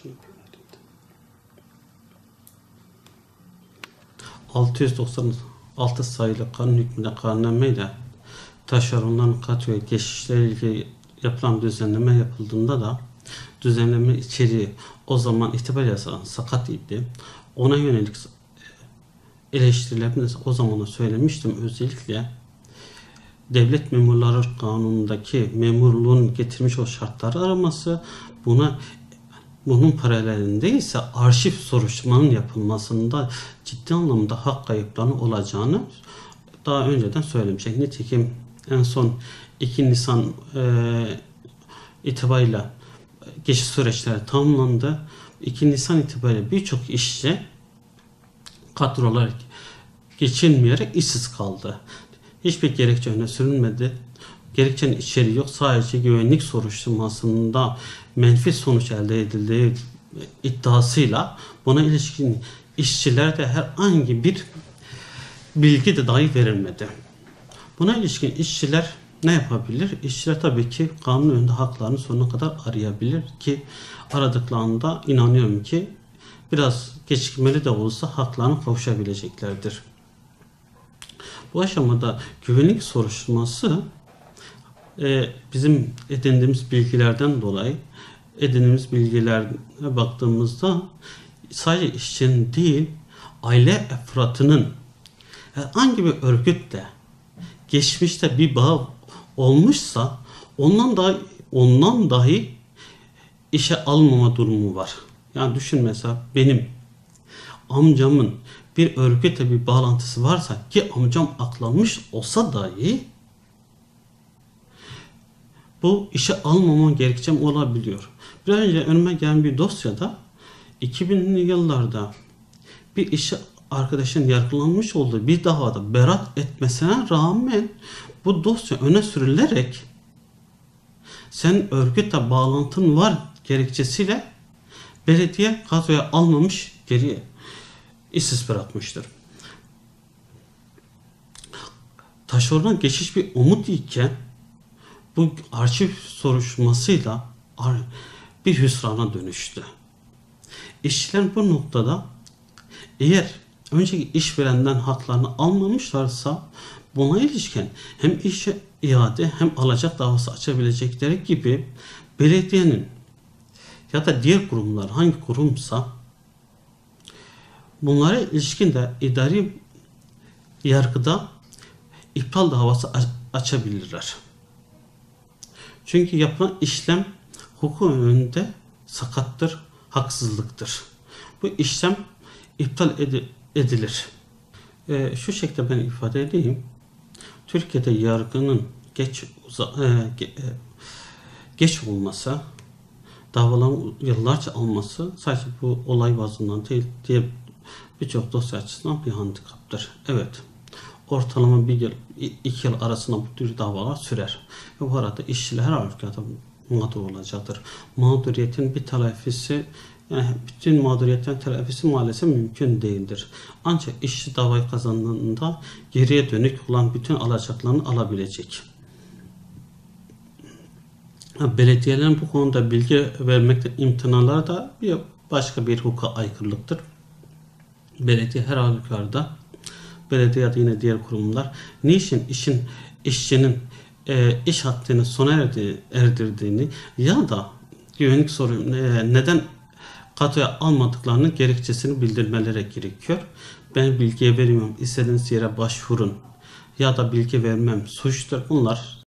Şunu bir alayım da. 696 sayılı kanun hükmünde kararnameyle taşeronların katı ve geçişlerle ilgili yapılan düzenleme yapıldığında da düzenleme içeriği o zaman itibariyle sakat idi. Ona yönelik eleştirilerimi o zaman da söylemiştim. Özellikle devlet memurları kanunundaki memurluğun getirmiş o şartları araması, bunun paralelinde ise arşiv soruşturmanın yapılmasında ciddi anlamda hak kayıplarının olacağını daha önceden söylemiştik. Nitekim en son 2 Nisan itibariyle geçiş süreçleri tamamlandı. 2 Nisan itibariyle birçok işçi kadrolar geçilmeyerek işsiz kaldı. Hiçbir gerekçe öne sürülmedi. Gerekçenin içeriği yok. Sadece güvenlik soruşturmasında menfi sonuç elde edildiği iddiasıyla buna ilişkin işçilerde herhangi bir bilgi de dahi verilmedi. Buna ilişkin işçiler ne yapabilir? İşçiler tabii ki kanun önünde haklarını sonuna kadar arayabilir ki aradıklarında inanıyorum ki biraz gecikmeli de olsa haklarına kavuşabileceklerdir. Bu aşamada güvenlik soruşturması bizim edindiğimiz bilgilerden dolayı bilgilere baktığımızda sadece işçinin değil aile efratının herhangi bir örgütle geçmişte bir bağ olmuşsa ondan dahi işe almama durumu var. Yani düşün mesela benim amcamın bir örgütle bir bağlantısı varsa ki amcam aklanmış olsa dahi bu işe almamam gerekçem olabiliyor. Biraz önce önüme gelen bir dosyada 2000'li yıllarda bir iş arkadaşın yargılanmış olduğu bir davada beraat etmesine rağmen bu dosya öne sürülerek sen örgütle bağlantın var gerekçesiyle belediye kadroya almamış, geriye işsiz bırakmıştır. Taşerondan geçiş bir umut iken bu arşiv soruşturmasıyla bir hüsrana dönüştü. İşçiler bu noktada eğer önceki işverenden haklarını almamışlarsa buna ilişkin hem işe iade hem alacak davası açabilecekleri gibi belediyenin ya da diğer kurumlar hangi kurumsa bunlara ilişkin de idari yargıda iptal davası açabilirler. Çünkü yapılan işlem hukuk önünde sakattır, haksızlıktır. Bu işlem iptal edilir. Şu şekilde ben ifade edeyim. Türkiye'de yargının geç olması, davaların yıllarca alması sadece bu olay bazından değil, diğer birçok dosya açısından bir handikaptır. Evet, ortalama 1 yıl, 2 yıl arasında bu tür davalar sürer. Ve bu arada işçiler her halükarda mağdur olacaktır. Mağduriyetin bir telafisi, yani bütün mağduriyetten telafisi maalesef mümkün değildir. Ancak işçi davayı kazandığında geriye dönük olan bütün alacaklarını alabilecek. Belediyelerin bu konuda bilgi vermekte imtinaları da başka bir hukuka aykırılıktır. Belediye her halükarda, belediye ya da yine diğer kurumlar niçin işçinin iş hakkını sona erdirdiğini ya da güvenlik sorunu neden kadroya almadıklarının gerekçesini bildirmeleri gerekiyor. Ben bilgiye vermiyorum, istediğiniz yere başvurun ya da bilgi vermem suçtur. Bunlar